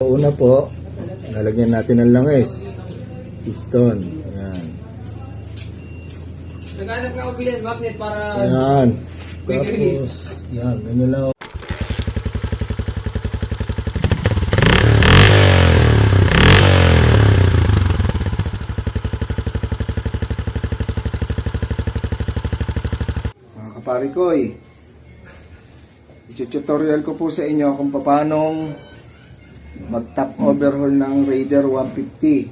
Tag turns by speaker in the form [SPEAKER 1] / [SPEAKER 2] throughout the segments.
[SPEAKER 1] Una po, lalagyan natin ng langis. Piston. Yan.
[SPEAKER 2] Naghanap ka bilhin magnet para
[SPEAKER 1] Yan.
[SPEAKER 2] quick release.
[SPEAKER 1] Tapos, yan. Ganyan lang. Mga kaparikoy, i-tutorial ko po sa inyo kung paano mag-top overhaul ng Raider 150.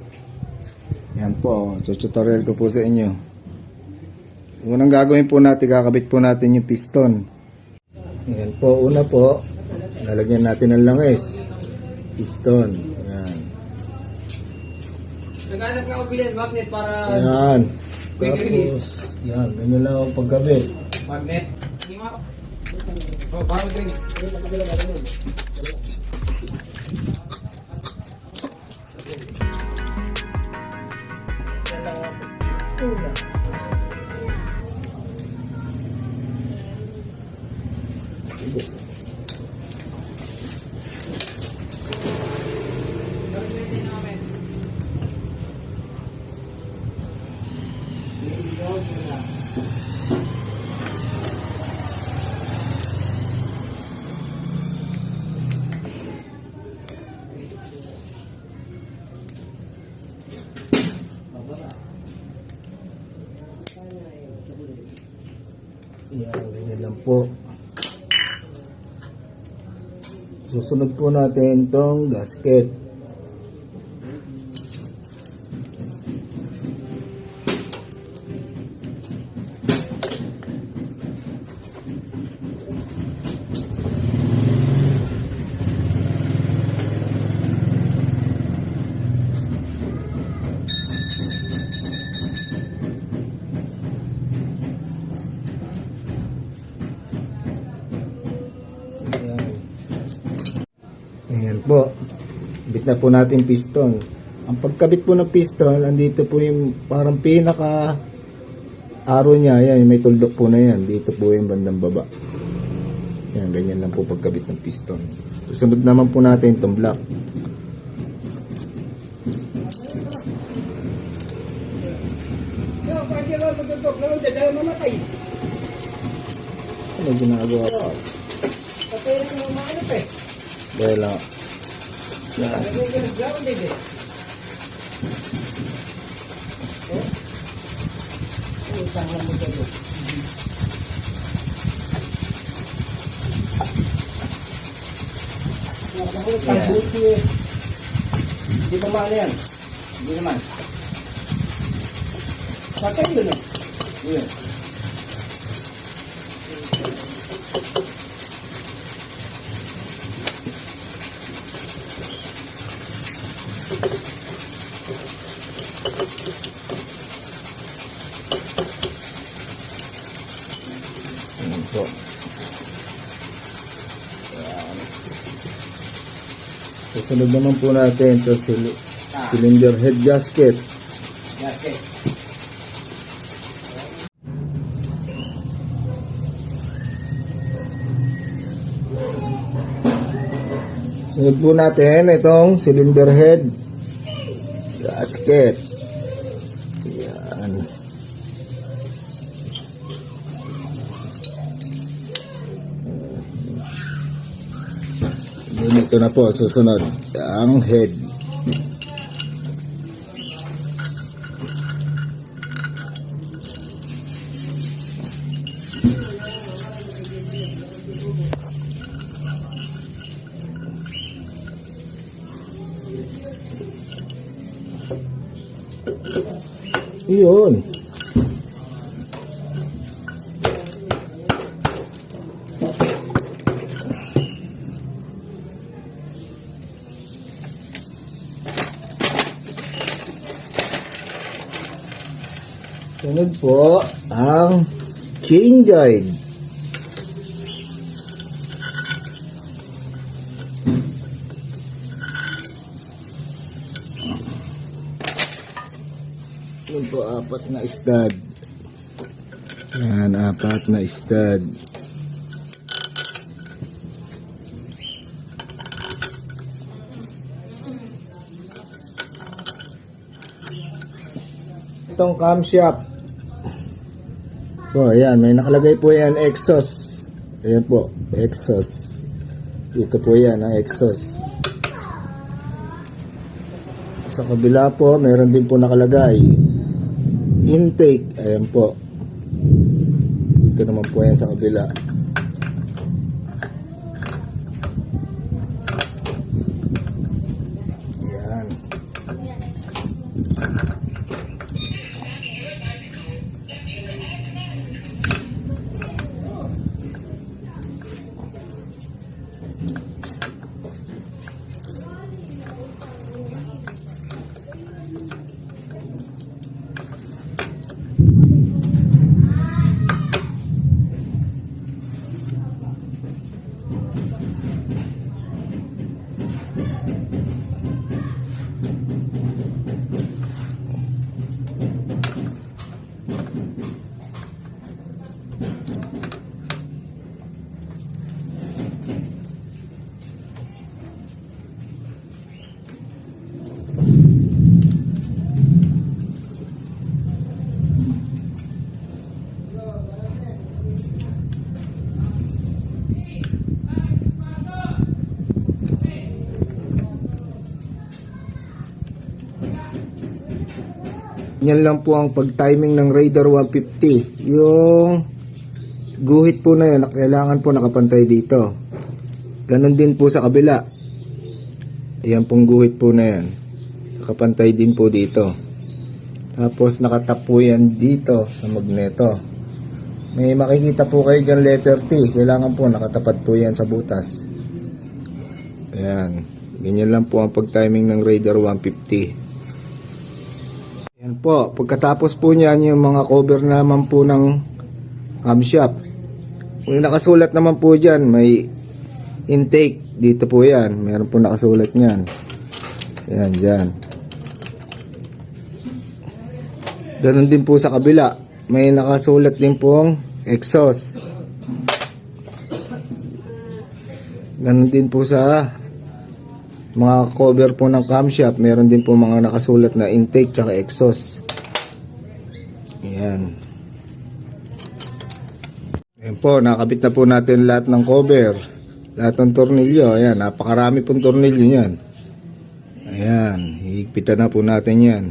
[SPEAKER 1] Yan po, tutorial ko po sa inyo. Unang gagawin po natin, kakabit po natin yung piston. Yan po, una po, lalagyan natin ng langis. Piston. Yan.
[SPEAKER 2] Naghanap ka bilhin magnet para
[SPEAKER 1] Yan.
[SPEAKER 2] quick release.
[SPEAKER 1] Tapos, yan, ganyan lang ang pagkabit.
[SPEAKER 2] Magnet. Oh, para quick release.
[SPEAKER 1] Yan, ganyan lang po. Susunod po natin itong gasket. Ayan po. Kabit na po natin piston. Ang pagkabit po ng piston, andito po yung parang pinaka arrow niya. Ayan, may tuldok po na yan. Dito po yung bandang baba. Ayan, ganyan lang po pagkabit ng piston. Susunod naman po natin itong block. Ano ginagawa pa? Dahil lang. Yan.
[SPEAKER 2] Hindi pa maano yan. Hindi naman. Patay yun eh. Yun.
[SPEAKER 1] Ayan po. Ayan. Susunod naman po natin ito cylinder head gasket.
[SPEAKER 2] Okay.
[SPEAKER 1] Sunod po natin itong cylinder head gasket. Ayan. Ito na po, susunod ang head. Iyon. Sunod po ang chain guide. Yun po, 4 na stud. Yan, 4 na stud. itong camshaft. Po, ayan, may nakalagay po yan, exhaust. Ayan po, exhaust. Dito po yan, ang exhaust. Sa kabila po, meron din po nakalagay intake. Ayan po. Dito naman po yan sa kabila. Ayan. Yan lang po ang pag-timing ng Raider 150. Yung guhit po na yun, kailangan po nakapantay dito. Ganon din po sa kabila. Ayan pong guhit po na yan. Nakapantay din po dito. Tapos nakatap po yan dito sa magneto. May makikita po kayo dyan letter T. Kailangan po nakatapat po yan sa butas. Ayan. Ganyan lang po ang pag-timing ng Raider 150. Yan po, pagkatapos po niyan yung mga cover naman po ng camshaft. Kung nakasulat naman po dyan, may intake. Dito po yan, meron po nakasulat niyan. Yan, dyan. Ganon din po sa kabila. May nakasulat din pong exhaust. Ganon din po sa mga cover po ng camshaft, meron din po mga nakasulat na intake tsaka exhaust. Ayan. Ayan po, nakabit na po natin lahat ng cover, lahat ng tornilyo. Ayan, napakarami pong tornilyo yan. Ayan, higpitan na po natin yan.